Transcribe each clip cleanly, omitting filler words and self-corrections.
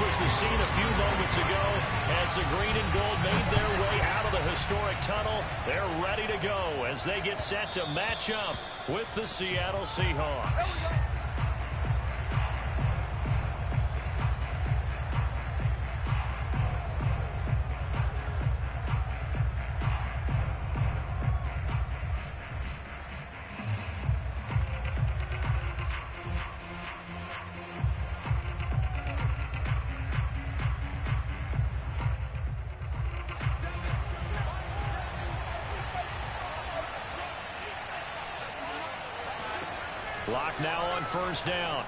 was the scene a few moments ago as the green and gold made their way out of the historic tunnel. They're ready to go as they get set to match up with the Seattle Seahawks. Lock now on first down.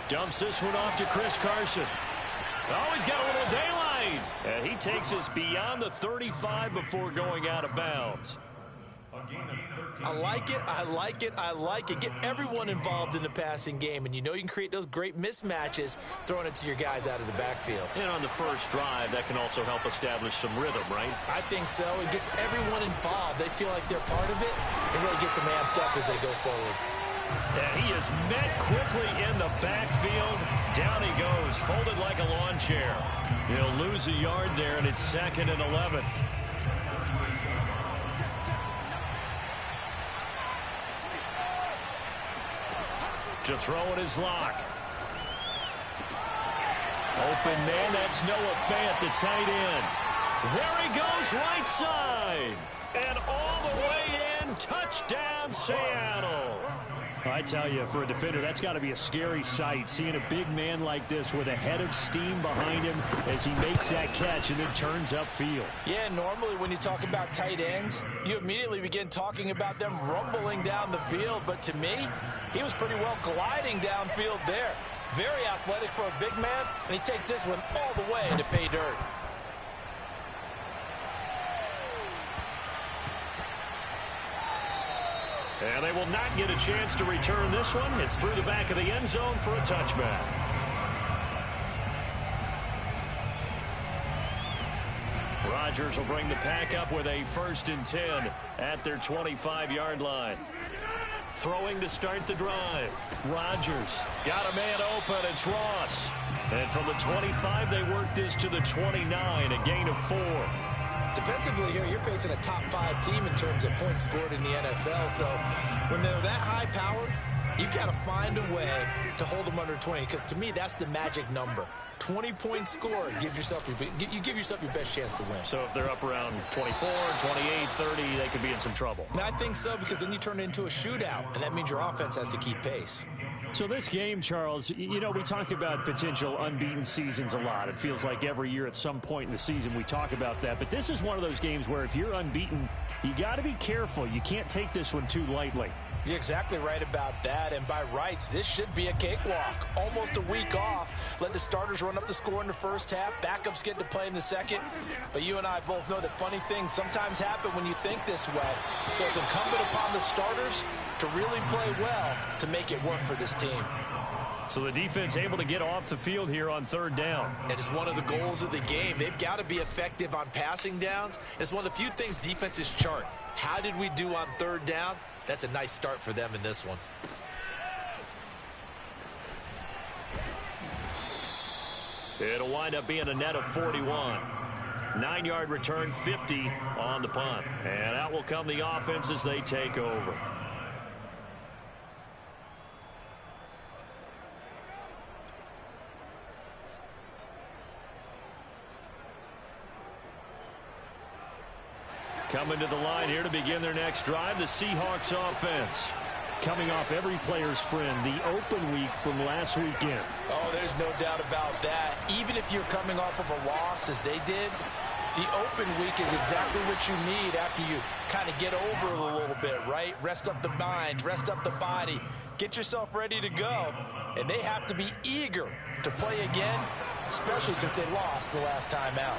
Dumps this one off to Chris Carson. Oh, he's got a little daylight. And he takes us beyond the 35 before going out of bounds. I like it, I like it, I like it. Get everyone involved in the passing game, and you know you can create those great mismatches throwing it to your guys out of the backfield. And on the first drive, that can also help establish some rhythm, right? I think so. It gets everyone involved. They feel like they're part of it. It really gets them amped up as they go forward. And he is met quickly in the backfield. Down he goes, folded like a lawn chair. He'll lose a yard there, and it's 2nd and 11. To throw in his lock. Open man, that's Noah Fant, the tight end. There he goes, right side. And all the way in, touchdown Seattle. I tell you, for a defender, that's got to be a scary sight, seeing a big man like this with a head of steam behind him as he makes that catch and then turns upfield. Yeah, normally when you talk about tight ends, you immediately begin talking about them rumbling down the field. But to me, he was pretty well gliding downfield there. Very athletic for a big man, and he takes this one all the way to pay dirt. And they will not get a chance to return this one. It's through the back of the end zone for a touchback. Rodgers will bring the pack up with a 1st and 10 at their 25-yard line. Throwing to start the drive. Rodgers got a man open. It's Ross. And from the 25, they work this to the 29, a gain of 4. Defensively here, you're facing a top 5 team in terms of points scored in the NFL. So when they're that high-powered, you've got to find a way to hold them under 20. Because to me, that's the magic number. 20-point score. You give yourself your best chance to win. So if they're up around 24, 28, 30, they could be in some trouble. And I think so, because then you turn it into a shootout, and that means your offense has to keep pace. So this game, Charles, you know, we talk about potential unbeaten seasons a lot. It feels like every year at some point in the season we talk about that. But this is one of those games where if you're unbeaten, you got to be careful. You can't take this one too lightly. You're exactly right about that. And by rights, this should be a cakewalk. Almost a week off. Let the starters run up the score in the first half. Backups get to play in the second. But you and I both know that funny things sometimes happen when you think this way. So it's incumbent upon the starters to really play well to make it work for this team. So the defense able to get off the field here on 3rd down. And it's one of the goals of the game. They've got to be effective on passing downs. It's one of the few things defenses chart. How did we do on 3rd down? That's a nice start for them in this one. It'll wind up being a net of 41. 9-yard return, 50 on the punt. And out will come the offense as they take over. Coming to the line here to begin their next drive, the Seahawks offense. Coming off every player's friend, the open week from last weekend. Oh, there's no doubt about that. Even if you're coming off of a loss as they did, the open week is exactly what you need after you kind of get over it a little bit, right? Rest up the mind, rest up the body, get yourself ready to go. And they have to be eager to play again, especially since they lost the last time out.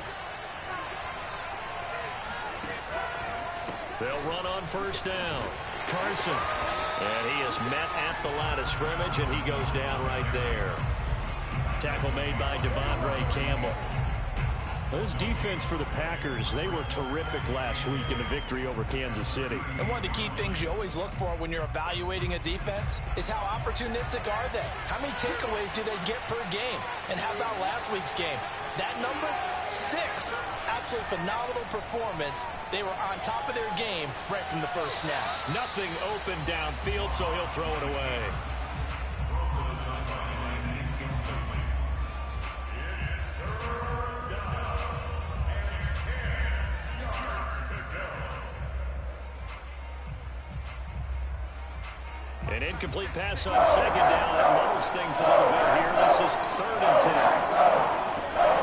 They'll run on 1st down. Carson. And he is met at the line of scrimmage, and he goes down right there. Tackle made by Devondre Campbell. This defense for the Packers, they were terrific last week in the victory over Kansas City. And one of the key things you always look for when you're evaluating a defense is how opportunistic are they? How many takeaways do they get per game? And how about last week's game? That number, 6. Absolutely phenomenal performance. They were on top of their game right from the first snap. Nothing open downfield, so he'll throw it away. An incomplete pass on second down. That muddles things a little bit here. This is 3rd and 10.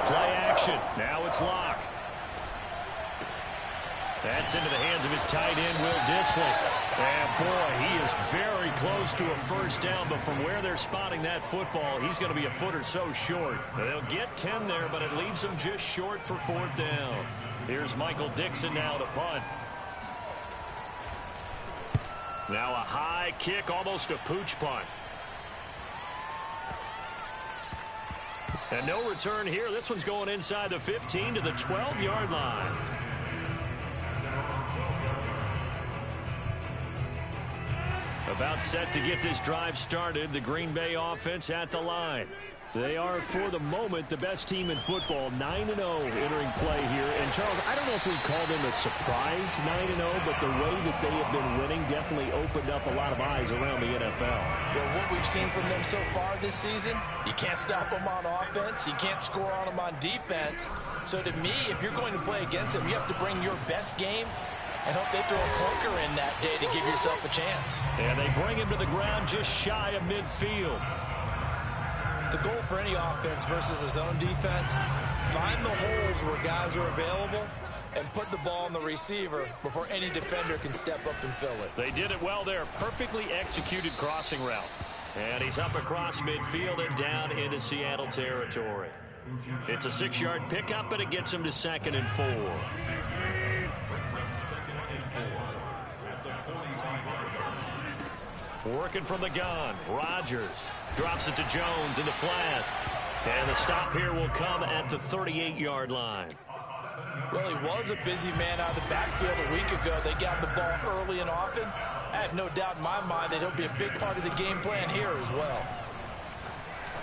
Play action. Now it's Locke. That's into the hands of his tight end, Will Dissly. And boy, he is very close to a first down, but from where they're spotting that football, he's going to be a foot or so short. They'll get 10 there, but it leaves them just short for 4th down. Here's Michael Dixon now to punt. Now a high kick, almost a pooch punt. And no return here. This one's going inside the 15 to the 12-yard line. About set to get this drive started. The Green Bay offense at the line. They are, for the moment, the best team in football, 9-0 entering play here. And, Charles, I don't know if we call them a surprise 9-0, but the way that they have been winning definitely opened up a lot of eyes around the NFL. Well, what we've seen from them so far this season, you can't stop them on offense. You can't score on them on defense. So, to me, if you're going to play against them, you have to bring your best game and hope they throw a clunker in that day to give yourself a chance. And they bring him to the ground just shy of midfield. The goal for any offense versus a zone defense, find the holes where guys are available and put the ball on the receiver before any defender can step up and fill it. They did it well there. Perfectly executed crossing route. And he's up across midfield and down into Seattle territory. It's a 6-yard pickup, but it gets him to 2nd and 4. Working from the gun, Rodgers drops it to Jones in the flat. And the stop here will come at the 38-yard line. Well, he was a busy man out of the backfield a week ago. They got the ball early and often. I have no doubt in my mind that he'll be a big part of the game plan here as well.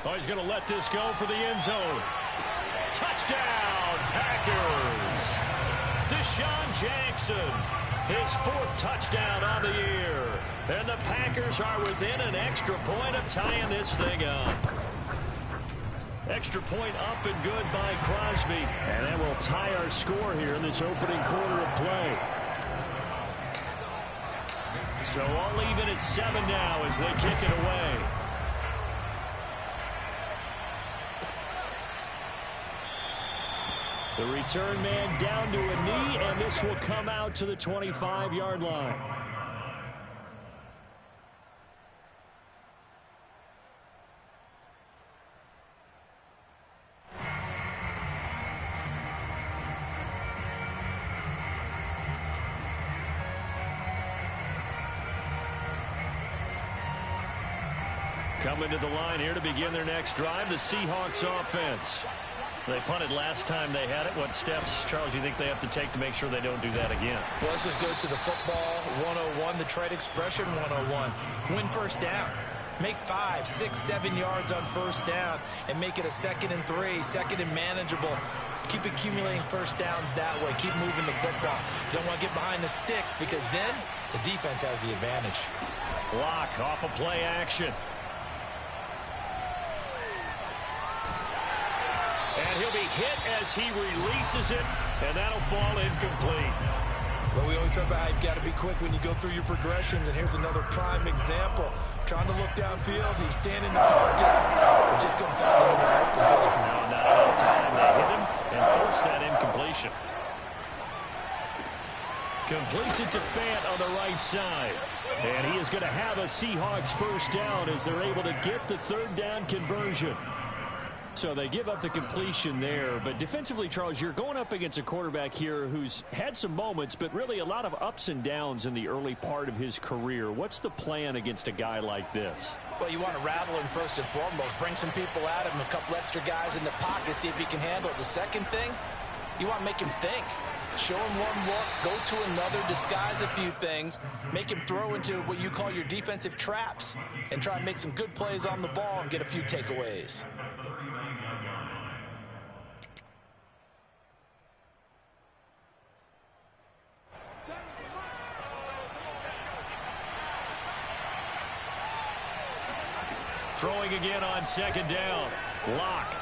Oh, he's going to let this go for the end zone. Touchdown, Packers. Deshaun Jackson, his 4th touchdown on the year. And the Packers are within an extra point of tying this thing up. Extra point up and good by Crosby. And that will tie our score here in this opening quarter of play. So all even at 7 now as they kick it away. The return man down to a knee, and this will come out to the 25-yard line. Coming to the line here to begin their next drive, the Seahawks offense. They punted last time they had it. What steps, Charles, do you think they have to take to make sure they don't do that again? Well, let's just go to the football 101, the trade expression 101. Win first down. Make 5, 6, 7 yards on first down and make it a 2nd and 3, 2nd and manageable. Keep accumulating first downs that way. Keep moving the football. You don't want to get behind the sticks because then the defense has the advantage. Block off of play action. And he'll be hit as he releases it, and that'll fall incomplete. Well, we always talk about how you've got to be quick when you go through your progressions, and here's another prime example. Trying to look downfield, he was standing in the pocket, but just couldn't find anywhere open. No, not enough time. They hit him and forced that incompletion. Completes it to Fant on the right side. And he is going to have a Seahawks first down as they're able to get the 3rd down conversion. So they give up the completion there. But defensively, Charles, you're going up against a quarterback here who's had some moments, but really a lot of ups and downs in the early part of his career. What's the plan against a guy like this? Well, you want to rattle him first and foremost. Bring some people at him, a couple extra guys in the pocket, see if he can handle it. The second thing, You want to make him think. Show him one look, go to another, disguise a few things, make him throw into what you call your defensive traps, and try and make some good plays on the ball and get a few takeaways. Throwing again on second down. Lock.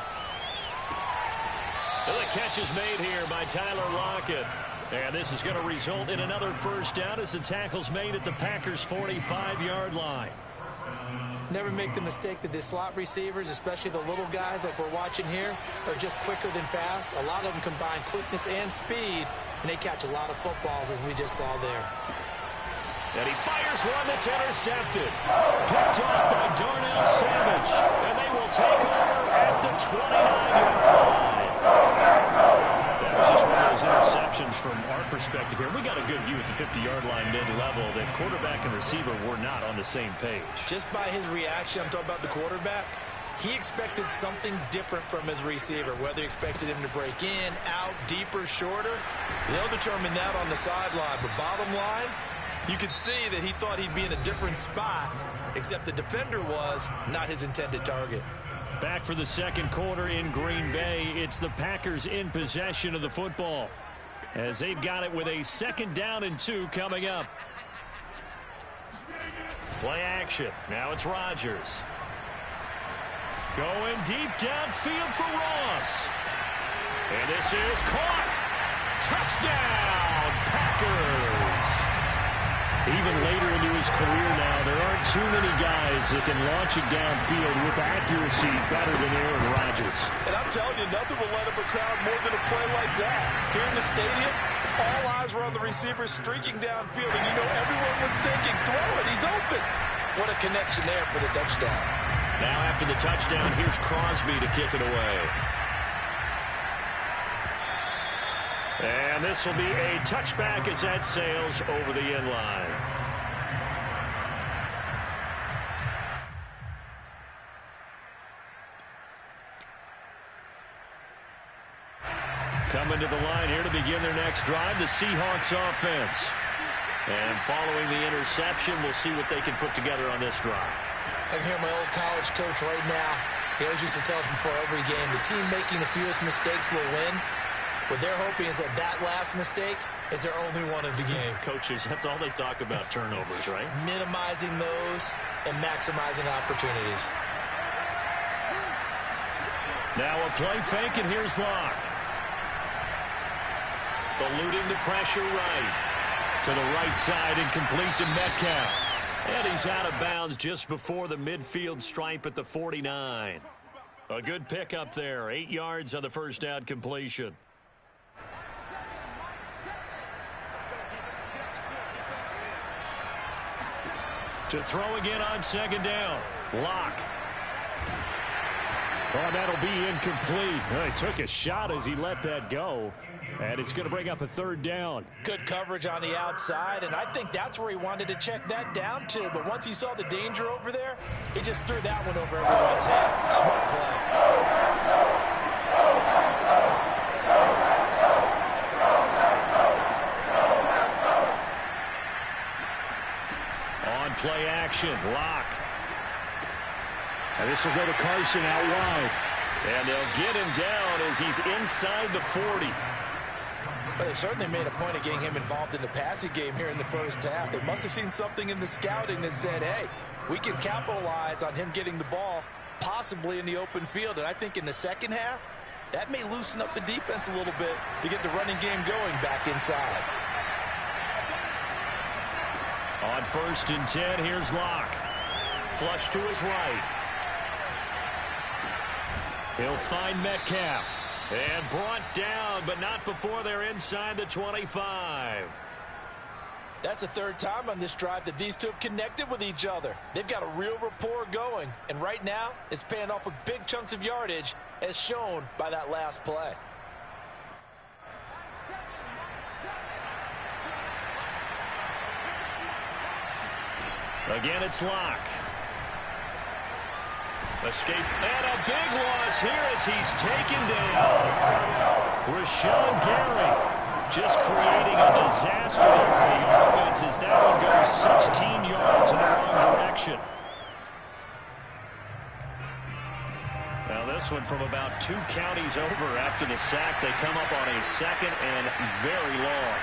And the catch is made here by Tyler Lockett. And this is going to result in another first down as the tackle's made at the Packers' 45-yard line. Never make the mistake that the slot receivers, especially the little guys like we're watching here, are just quicker than fast. A lot of them combine quickness and speed, and they catch a lot of footballs, as we just saw there. And he fires one that's intercepted. Picked off by Darnell Savage. And they will take over at the 29-yard line. That was just one of those interceptions from our perspective here. We got a good view at the 50-yard line mid-level that quarterback and receiver were not on the same page. Just by his reaction, I'm talking about the quarterback, he expected something different from his receiver, whether he expected him to break in, out, deeper, shorter. They'll determine that on the sideline. But bottom line, you could see that he thought he'd be in a different spot, except the defender was not his intended target. Back for the second quarter in Green Bay. It's the Packers in possession of the football as they've got it with a 2nd down and 2 coming up. Play action. Now it's Rodgers. Going deep downfield for Ross. And this is caught. Touchdown, Packers. Even later into his career now, there aren't too many guys that can launch it downfield with accuracy better than Aaron Rodgers. And I'm telling you, nothing will light up a crowd more than a play like that. Here in the stadium, all eyes were on the receiver streaking downfield, and you know everyone was thinking, throw it, he's open. What a connection there for the touchdown. Now after the touchdown, here's Crosby to kick it away. And this will be a touchback as that sails over the end line. Coming to the line here to begin their next drive, the Seahawks offense. And following the interception, we'll see what they can put together on this drive. I can hear my old college coach right now. He always used to tell us before every game, the team making the fewest mistakes will win. What they're hoping is that that last mistake is their only one of the game. Coaches, that's all they talk about, turnovers, right? Minimizing those and maximizing opportunities. Now a play fake, and here's Locke. Eluding the pressure right. To the right side and complete to Metcalf. And he's out of bounds just before the midfield stripe at the 49. A good pickup there. 8 yards on the first down completion. To throw again on second down. Locke. Oh, that'll be incomplete. Well, he took a shot as he let that go. And it's going to bring up a 3rd down. Good coverage on the outside, and I think that's where he wanted to check that down to. But once he saw the danger over there, he just threw that one over everyone's head. Smart play. On play action, Locke. And this will go to Carson out wide. And they'll get him down as he's inside the 40. But they certainly made a point of getting him involved in the passing game here in the first half. They must have seen something in the scouting that said, hey, we can capitalize on him getting the ball possibly in the open field. And I think in the second half, that may loosen up the defense a little bit to get the running game going back inside. On 1st and 10, here's Locke. Flush to his right. He'll find Metcalf. And brought down, but not before they're inside the 25. That's the 3rd time on this drive that these two have connected with each other. They've got a real rapport going. And right now, it's paying off with big chunks of yardage, as shown by that last play. Again, it's Locke. Escape, and a big loss here as he's taken down. Rashawn Gary just creating a disaster there for the offense as that one goes 16 yards in the wrong direction. Now this one from about 2 counties over after the sack. They come up on a 2nd and very long.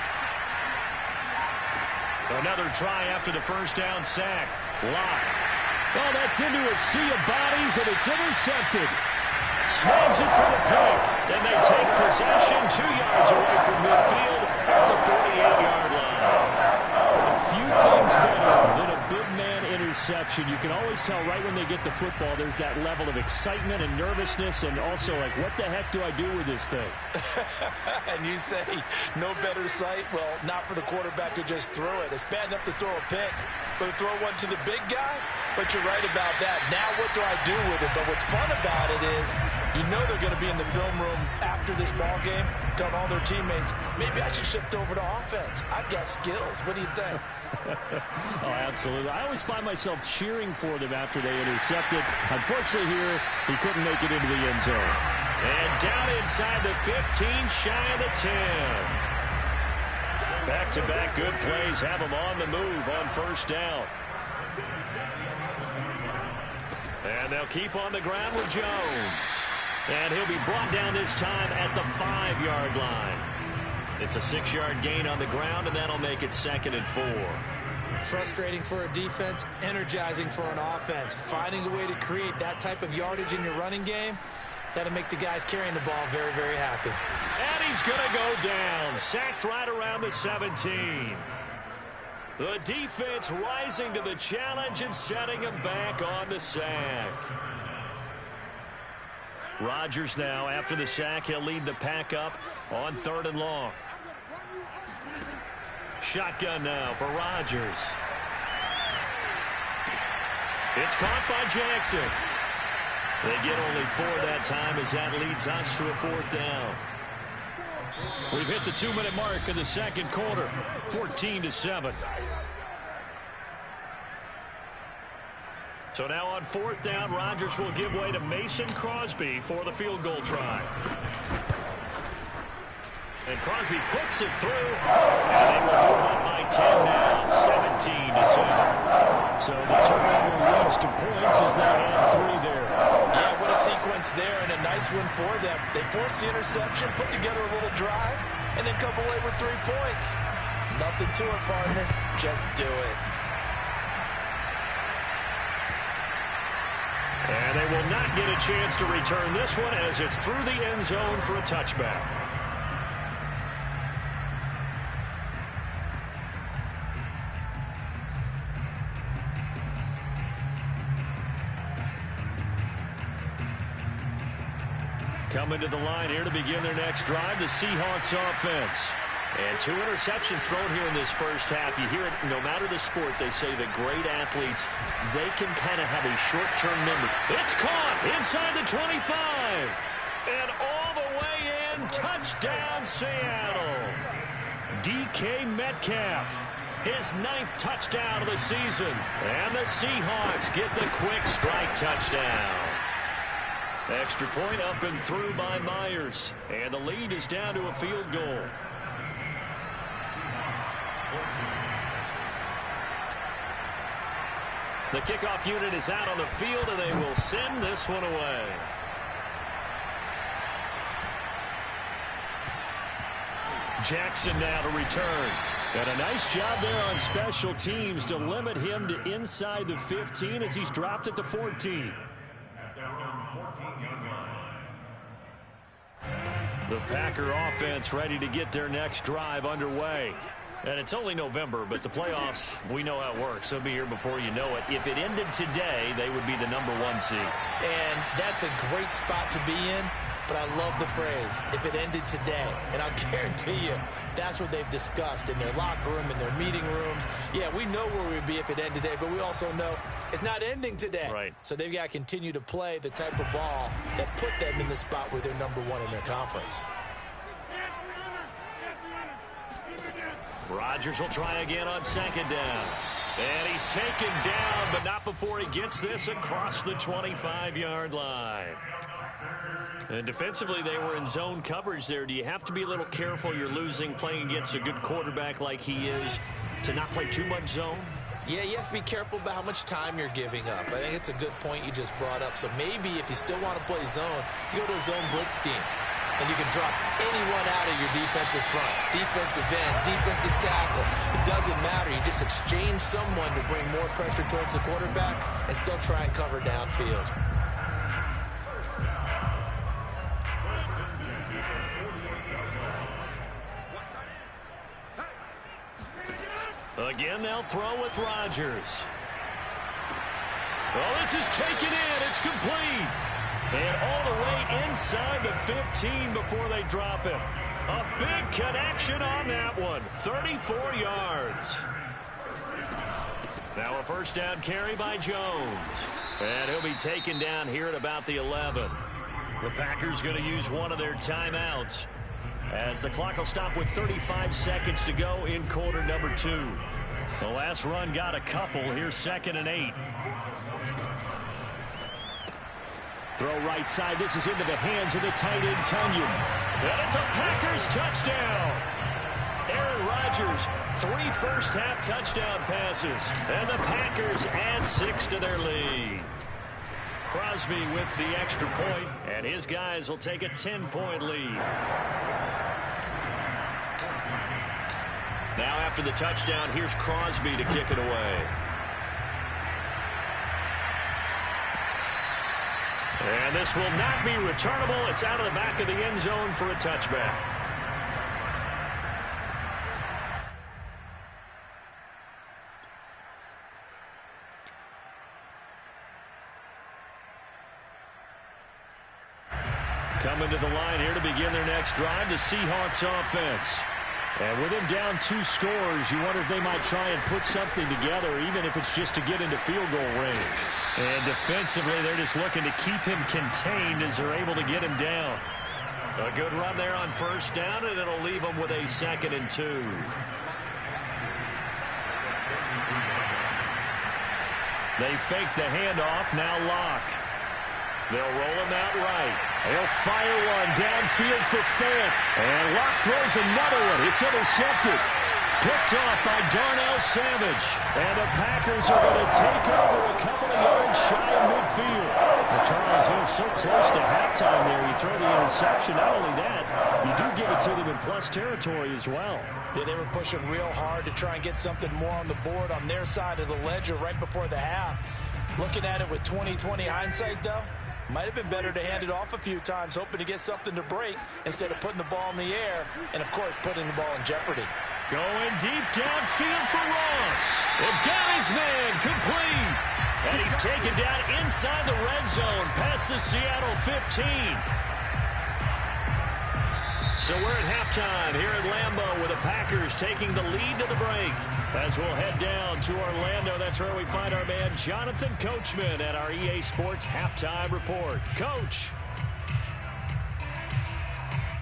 Another try after the first down sack. Lock. Well, that's into a sea of bodies, and it's intercepted. Snags it for the pick, and they take possession 2 yards away from midfield at the 48-yard line. A few things better than a big man interception. You can always tell right when they get the football, there's that level of excitement and nervousness, and also like, what the heck do I do with this thing? And you say no better sight? Well, not for the quarterback to just throw it. It's bad enough to throw a pick, but to throw one to the big guy? But you're right about that. Now what do I do with it? But what's fun about it is you know they're going to be in the film room after this ball game telling all their teammates, maybe I should shift over to offense. I've got skills. What do you think? Oh, absolutely. I always find myself cheering for them after they intercepted. Unfortunately here, he couldn't make it into the end zone. And down inside the 15, shy of the 10. Back-to-back good plays have them on the move on first down. And they'll keep on the ground with Jones. And he'll be brought down this time at the 5-yard line. It's a 6-yard gain on the ground, and that'll make it 2nd and 4. Frustrating for a defense, energizing for an offense. Finding a way to create that type of yardage in your running game, that'll make the guys carrying the ball very, very happy. And he's going to go down. Sacked right around the 17. The defense rising to the challenge and setting him back on the sack. Rodgers now, after the sack, he'll lead the pack up on 3rd and long. Shotgun now for Rodgers. It's caught by Jackson. They get only 4 that time as that leads us to a 4th down. We've hit the 2-minute mark in the 2nd quarter, 14-7. So now on 4th down, Rodgers will give way to Mason Crosby for the field goal try. And Crosby puts it through, and they will move up by 10 now, 17-7. So the turnover leads to points as they add 3 there. Yeah, what a sequence there, and a nice one for them. They force the interception, put together a little drive, and then come away with 3 points. Nothing to it, partner. Just do it. And they will not get a chance to return this one as it's through the end zone for a touchback. Coming to the line here to begin their next drive, the Seahawks offense. And 2 interceptions thrown here in this first half. You hear it, no matter the sport, they say the great athletes, they can kind of have a short-term memory. It's caught inside the 25. And all the way in, touchdown Seattle. DK Metcalf, his 9th touchdown of the season. And the Seahawks get the quick strike touchdown. Extra point up and through by Myers. And the lead is down to a field goal. The kickoff unit is out on the field, and they will send this one away. Jackson now to return. And a nice job there on special teams to limit him to inside the 15 as he's dropped at the 14. The Packer offense ready to get their next drive underway. And it's only November, but the playoffs, we know how it works. They'll be here before you know it. If it ended today, they would be the #1 seed. And that's a great spot to be in, but I love the phrase, if it ended today. And I'll guarantee you, that's what they've discussed in their locker room, in their meeting rooms. Yeah, we know where we'd be if it ended today, but we also know it's not ending today. Right. So they've got to continue to play the type of ball that put them in the spot where they're #1 in their conference. Rodgers will try again on 2nd down. And he's taken down, but not before he gets this across the 25-yard line. And defensively, they were in zone coverage there. Do you have to be a little careful? You're losing, playing against a good quarterback like he is, to not play too much zone? Yeah, you have to be careful about how much time you're giving up. I think it's a good point you just brought up. So maybe if you still want to play zone, you go to a zone blitz scheme. And you can drop anyone out of your defensive front, defensive end, defensive tackle. It doesn't matter. You just exchange someone to bring more pressure towards the quarterback and still try and cover downfield. Again, they'll throw with Rodgers. Well, this is taken in. It's complete. And all the way inside the 15 before they drop it. A big connection on that one. 34 yards. Now a first down carry by Jones. And he'll be taken down here at about the 11. The Packers going to use one of their timeouts, as the clock will stop with 35 seconds to go in quarter number 2. The last run got a couple. Here's 2nd and 8. Throw right side. This is into the hands of the tight end, Tunyon. And it's a Packers touchdown. Aaron Rodgers, 3 first-half touchdown passes. And the Packers add 6 to their lead. Crosby with the extra point, and his guys will take a 10-point lead. Now after the touchdown, here's Crosby to kick it away. And this will not be returnable. It's out of the back of the end zone for a touchback. Coming to the line here to begin their next drive, the Seahawks offense. And with him down 2 scores, you wonder if they might try and put something together, even if it's just to get into field goal range. And defensively, they're just looking to keep him contained as they're able to get him down. A good run there on first down, and it'll leave them with a 2nd and 2. They fake the handoff, now Locke. They'll roll him out right. They'll fire one downfield for Fant. And Locke throws another one. It's intercepted. Picked off by Darnell Savage. And the Packers are going to take over a couple of yards shy of midfield. Well, Charles, they're so close to halftime there. You throw the interception. Not only that, you do give it to them in plus territory as well. Yeah, they were pushing real hard to try and get something more on the board on their side of the ledger right before the half. Looking at it with 20/20 hindsight, though, might have been better to hand it off a few times, hoping to get something to break instead of putting the ball in the air and, of course, putting the ball in jeopardy. Going deep downfield for Ross. And got his man complete. And he's taken down inside the red zone past the Seattle 15. So we're at halftime here at Lambeau with the Packers taking the lead to the break. As we'll head down to Orlando, that's where we find our man Jonathan Coachman at our EA Sports Halftime Report. Coach.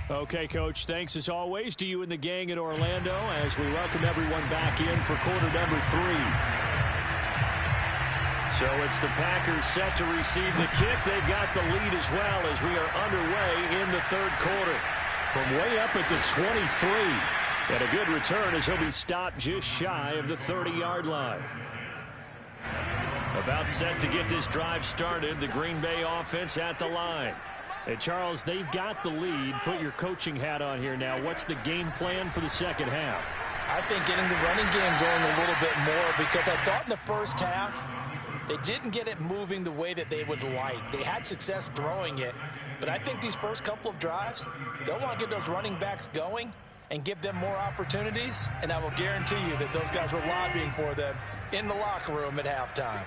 Okay, Coach, thanks as always to you and the gang in Orlando as we welcome everyone back in for quarter number 3. So it's the Packers set to receive the kick. They've got the lead as well as we are underway in the third quarter. From way up at the 23. And a good return as he'll be stopped just shy of the 30-yard line. About set to get this drive started, the Green Bay offense at the line. Hey, Charles, they've got the lead. Put your coaching hat on here now. What's the game plan for the second half? I think getting the running game going a little bit more, because I thought in the first half they didn't get it moving the way that they would like. They had success throwing it, but I think these first couple of drives, they'll want to get those running backs going and give them more opportunities, and I will guarantee you that those guys were lobbying for them in the locker room at halftime.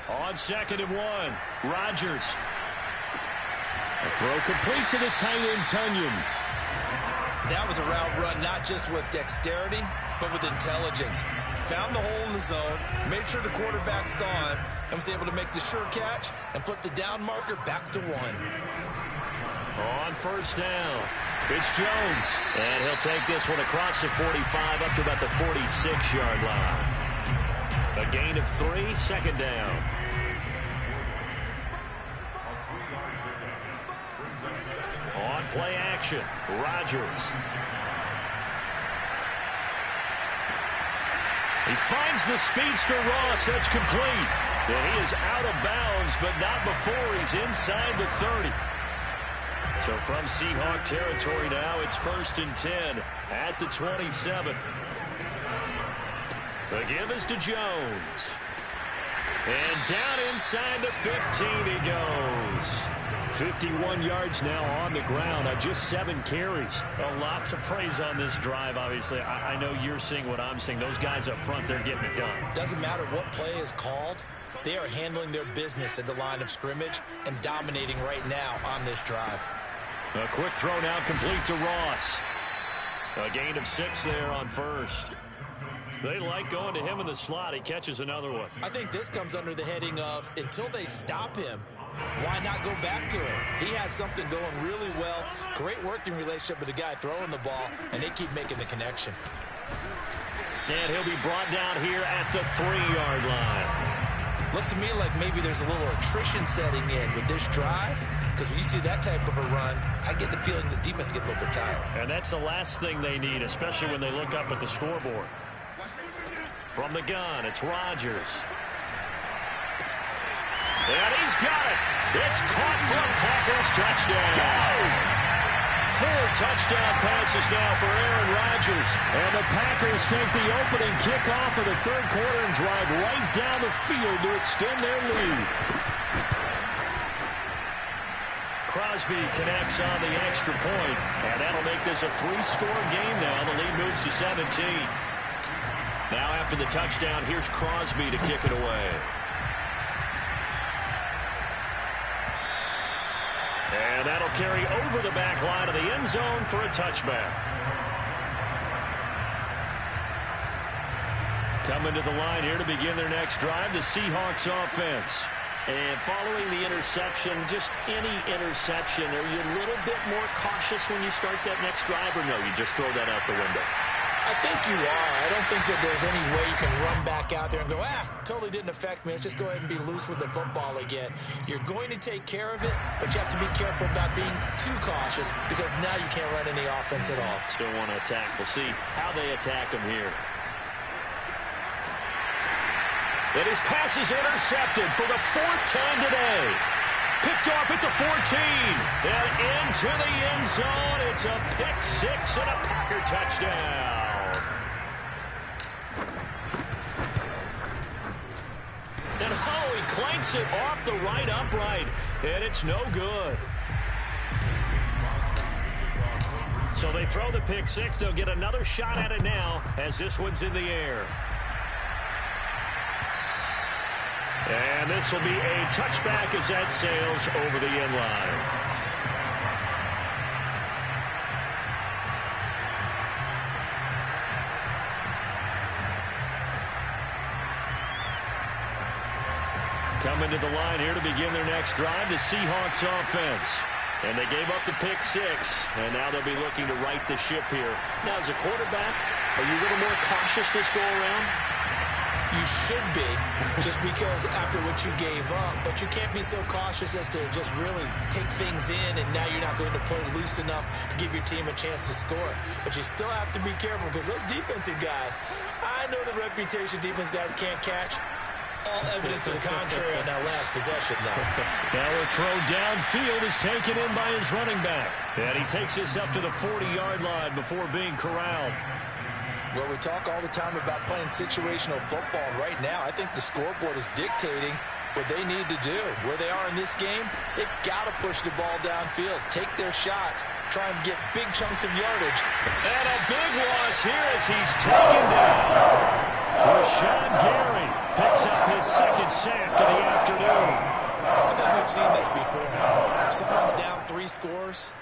On 2nd and 1, Rodgers. A throw complete to the tight end, Tunyon. That was a route run not just with dexterity, but with intelligence. Found the hole in the zone, made sure the quarterback saw him, and was able to make the sure catch and flip the down marker back to 1. On first down, it's Jones. And he'll take this one across the 45 up to about the 46-yard line. A gain of 3, 2nd down. On play action, Rodgers. He finds the speedster Ross. That's complete. And he is out of bounds, but not before he's inside the 30. So from Seahawk territory now, it's 1st and 10 at the 27. The give is to Jones. And down inside the 15 he goes. 51 yards now on the ground on just 7 carries. A lot to praise on this drive, obviously. I know you're seeing what I'm seeing. Those guys up front, they're getting it done. Doesn't matter what play is called. They are handling their business at the line of scrimmage and dominating right now on this drive. A quick throw now complete to Ross. A gain of 6 there on first. They like going to him in the slot. He catches another one. I think this comes under the heading of until they stop him, why not go back to it? He has something going really well. Great working relationship with the guy throwing the ball, and they keep making the connection. And he'll be brought down here at the 3-yard line. Looks to me like maybe there's a little attrition setting in with this drive, because when you see that type of a run, I get the feeling the defense gets a little bit tired. And that's the last thing they need, especially when they look up at the scoreboard. From the gun, it's Rodgers. And he's got it. It's caught for a Packers touchdown. 4 touchdown passes now for Aaron Rodgers. And the Packers take the opening kickoff of the 3rd quarter and drive right down the field to extend their lead. Crosby connects on the extra point, and that'll make this a 3-score game now. The lead moves to 17. Now after the touchdown, here's Crosby to kick it away. And that'll carry over the back line of the end zone for a touchback. Coming to the line here to begin their next drive, the Seahawks offense. And following the interception, just any interception, are you a little bit more cautious when you start that next drive, or no, you just throw that out the window? I think you are. I don't think that there's any way you can run back out there and go, totally didn't affect me. Let's just go ahead and be loose with the football again. You're going to take care of it, but you have to be careful about being too cautious because now you can't run any offense at all. Still want to attack. We'll see how they attack him here. And his pass is intercepted for the 4th time today. Picked off at the 14. And into the end zone. It's a pick 6 and a Packer touchdown. And he clanks it off the right upright. And it's no good. So they throw the pick 6. They'll get another shot at it now as this one's in the air. And this will be a touchback as that sails over the end line. Coming to the line here to begin their next drive, the Seahawks offense. And they gave up the pick 6, and now they'll be looking to right the ship here. Now, as a quarterback, are you a little more cautious this go around? You should be, just because after what you gave up, but you can't be so cautious as to just really take things in, and now you're not going to play loose enough to give your team a chance to score. But you still have to be careful because those defensive guys, I know the reputation defense guys can't catch. All evidence to the contrary on that last possession, though. Now a throw downfield is taken in by his running back. And he takes this up to the 40-yard line before being corralled. Well, we talk all the time about playing situational football. Right now, I think the scoreboard is dictating what they need to do. Where they are in this game, they've got to push the ball downfield, take their shots, try and get big chunks of yardage. And a big loss here as he's taken down. Rashawn Gary picks up his 2nd sack of the afternoon. I think we've seen this before. If someone's down 3 scores,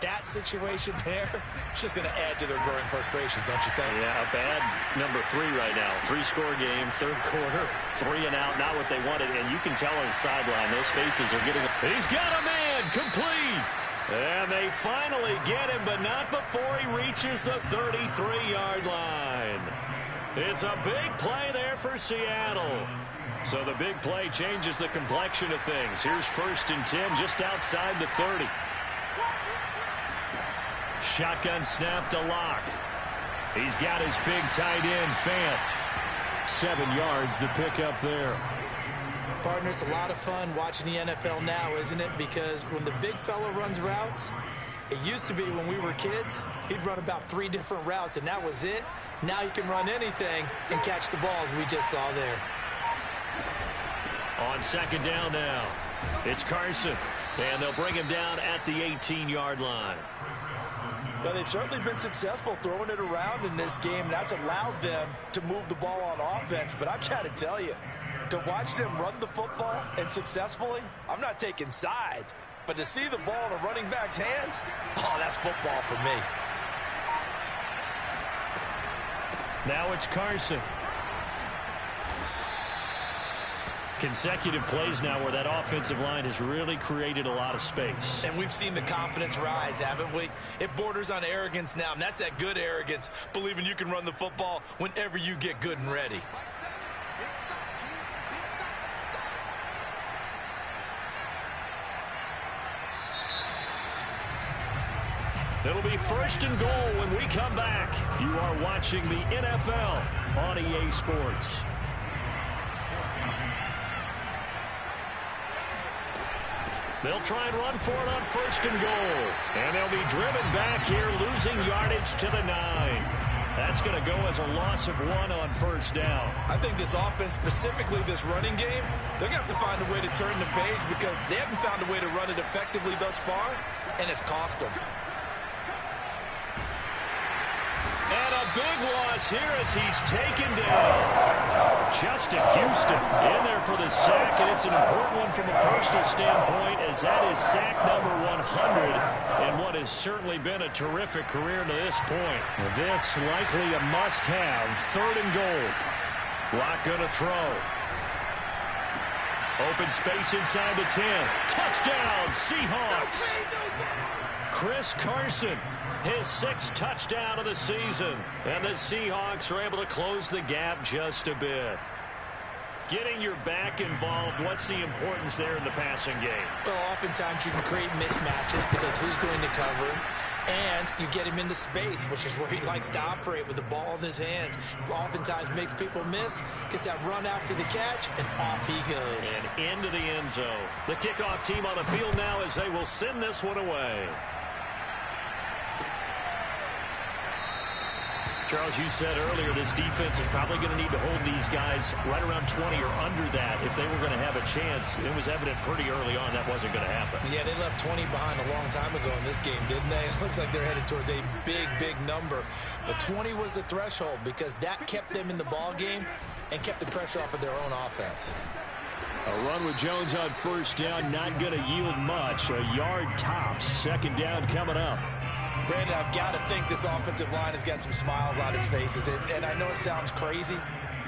that situation there, it's just going to add to their growing frustrations, don't you think? Yeah, a bad number 3 right now. 3-score game, 3rd quarter, 3 and out, not what they wanted. And you can tell on the sideline, those faces are getting... He's got a man, complete. And they finally get him, but not before he reaches the 33-yard line. It's a big play there for Seattle. So the big play changes the complexion of things. Here's 1st and 10 just outside the 30. Shotgun snap to Locke. He's got his big tight end, Fant. 7 yards, the pickup there. Partner, it's a lot of fun watching the NFL now, isn't it? Because when the big fella runs routes, it used to be when we were kids, he'd run about 3 different routes, and that was it. Now he can run anything and catch the balls we just saw there. On second down now, it's Carson, and they'll bring him down at the 18-yard line. Well, they've certainly been successful throwing it around in this game. That's allowed them to move the ball on offense. But I've got to tell you, to watch them run the football and successfully, I'm not taking sides. But to see the ball in a running back's hands, oh, that's football for me. Now it's Carson. Consecutive plays now where that offensive line has really created a lot of space. And we've seen the confidence rise, haven't we? It borders on arrogance now, and that's that good arrogance, believing you can run the football whenever you get good and ready. It'll be first and goal when we come back. You are watching the NFL on EA Sports. They'll try and run for it on first and goal. And they'll be driven back here, losing yardage to the 9. That's going to go as a loss of 1 on first down. I think this offense, specifically this running game, they're going to have to find a way to turn the page because they haven't found a way to run it effectively thus far, and it's cost them. And a big loss here as he's taken down. Justin Houston in there for the sack, and it's an important one from a personal standpoint as that is sack number 100 and what has certainly been a terrific career to this point. This likely a must-have. 3rd and goal. Locke going to throw. Open space inside the 10. Touchdown, Seahawks. Chris Carson, his 6th touchdown of the season. And the Seahawks are able to close the gap just a bit. Getting your back involved, what's the importance there in the passing game? Well, oftentimes you can create mismatches because who's going to cover him? And you get him into space, which is where he likes to operate with the ball in his hands. Oftentimes makes people miss, gets that run after the catch, and off he goes. And into the end zone. The kickoff team on the field now as they will send this one away. Charles, you said earlier this defense is probably going to need to hold these guys right around 20 or under that if they were going to have a chance. It was evident pretty early on that wasn't going to happen. Yeah, they left 20 behind a long time ago in this game, didn't they? It looks like they're headed towards a big, big number. But 20 was the threshold because that kept them in the ball game and kept the pressure off of their own offense. A run with Jones on first down, not going to yield much. A yard tops. 2nd down coming up. Brandon, I've got to think this offensive line has got some smiles on its faces. And I know it sounds crazy,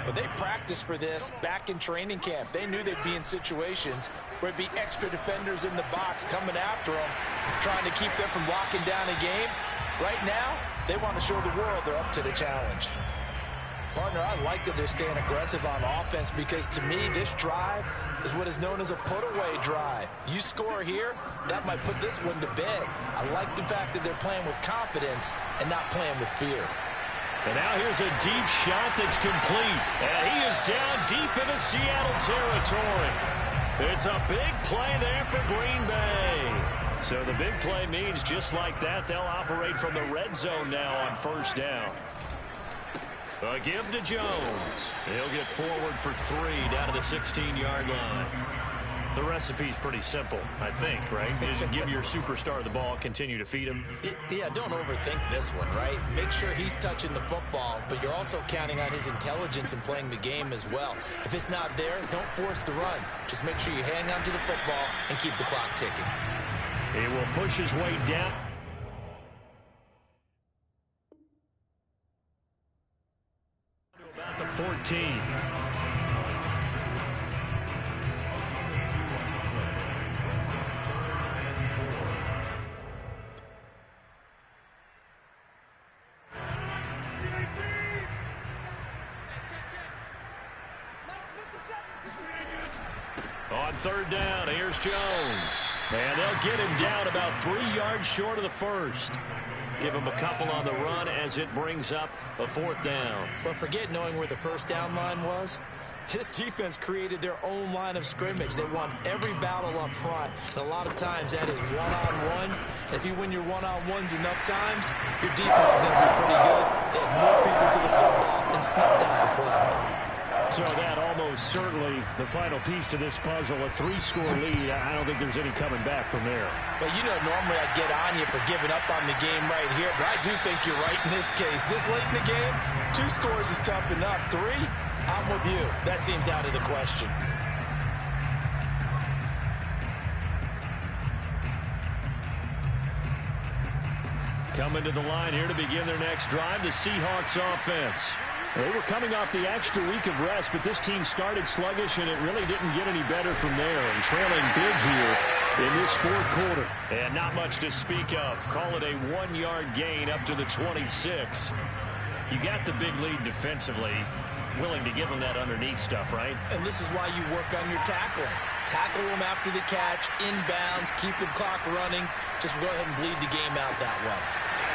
but they practiced for this back in training camp. They knew they'd be in situations where it'd be extra defenders in the box coming after them, trying to keep them from locking down a game. Right now, they want to show the world they're up to the challenge. Partner, I like that they're staying aggressive on offense because, to me, this drive is what is known as a put-away drive. You score here, that might put this one to bed. I like the fact that they're playing with confidence and not playing with fear. And now here's a deep shot that's complete. And he is down deep into Seattle territory. It's a big play there for Green Bay. So the big play means just like that, they'll operate from the red zone now on first down. A give to Jones. He'll get forward for 3 down to the 16-yard line. The recipe's pretty simple, I think, right? Just give your superstar the ball, continue to feed him. Yeah, don't overthink this one, right? Make sure he's touching the football, but you're also counting on his intelligence and playing the game as well. If it's not there, don't force the run. Just make sure you hang on to the football and keep the clock ticking. He will push his way down. About the 14. On third down. Here's Jones. And they'll get him down about 3 yards short of the first. Give him a couple on the run as it brings up a fourth down. But forget knowing where the first down line was. This defense created their own line of scrimmage. They won every battle up front. And a lot of times that is one-on-one. If you win your one-on-ones enough times, your defense is going to be pretty good. They had more people to the football and snuffed out the play. So that almost certainly the final piece to this puzzle, a 3-score lead. I don't think there's any coming back from there. But, you know, normally I'd get on you for giving up on the game right here, but I do think you're right in this case. This late in the game, 2 scores is tough enough. 3, I'm with you. That seems out of the question. Coming to the line here to begin their next drive, the Seahawks offense. They were coming off the extra week of rest, but this team started sluggish, and it really didn't get any better from there. And trailing big here in this fourth quarter. And not much to speak of. Call it a 1-yard gain up to the 26. You got the big lead defensively. Willing to give them that underneath stuff, right? And this is why you work on your tackling. Tackle them after the catch, inbounds, keep the clock running. Just go ahead and bleed the game out that way.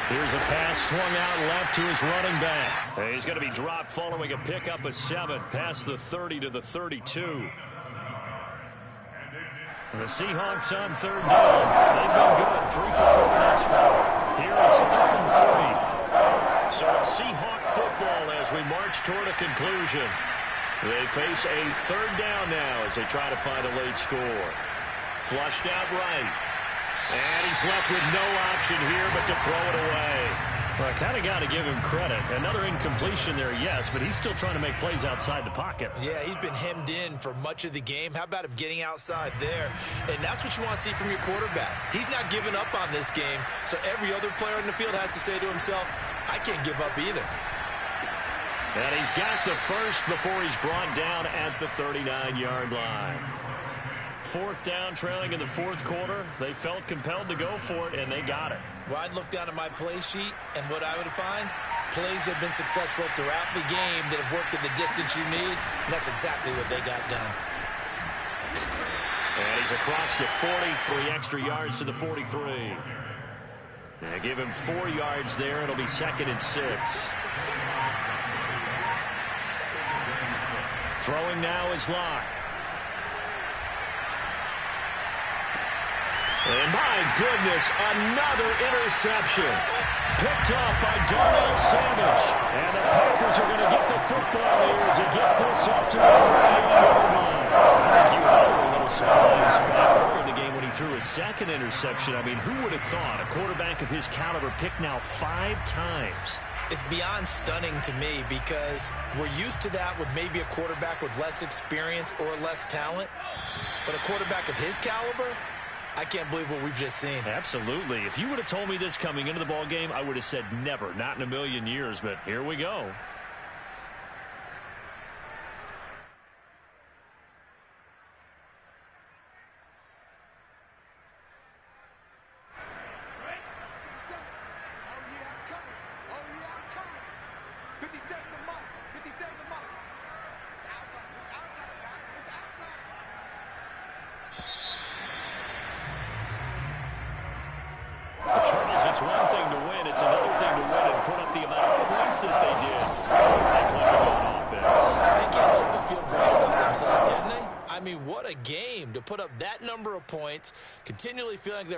Here's a pass swung out left to his running back. He's going to be dropped following a pickup of 7 past the 30 to the 32. The Seahawks on third down. They've been good. 3 for 4 thus far. Here it's 3rd and 3. So it's Seahawk football as we march toward a conclusion. They face a 3rd down now as they try to find a late score. Flushed out right. And he's left with no option here but to throw it away. Well, I kind of got to give him credit. Another incompletion there, yes, but he's still trying to make plays outside the pocket. Yeah, he's been hemmed in for much of the game. How about him getting outside there? And that's what you want to see from your quarterback. He's not giving up on this game, so every other player in the field has to say to himself, I can't give up either. And he's got the first before he's brought down at the 39-yard line. 4th down, trailing in the 4th quarter. They felt compelled to go for it, and they got it. Well, I'd look down at my play sheet, and what I would find, plays have been successful throughout the game that have worked at the distance you need, and that's exactly what they got done. And he's across the 40, 3 extra yards to the 43. And give him 4 yards there. It'll be 2nd and 6. Throwing now is Locke. And my goodness, another interception. Picked off by Darnell Savage. And the Packers are going to get the football here as he gets this up to the 48-yard line. I think you were a little surprised back earlier in the game when he threw his 2nd interception. I mean, who would have thought a quarterback of his caliber picked now 5 times? It's beyond stunning to me because we're used to that with maybe a quarterback with less experience or less talent. But a quarterback of his caliber, I can't believe what we've just seen. Absolutely. If you would have told me this coming into the ball game, I would have said never, not in a million years, but here we go. Charles, it's one thing to win. It's another thing to win and put up the amount of points that they did. On offense. They can't help but feel great about themselves, can they? I mean, what a game to put up that number of points, continually feeling like they're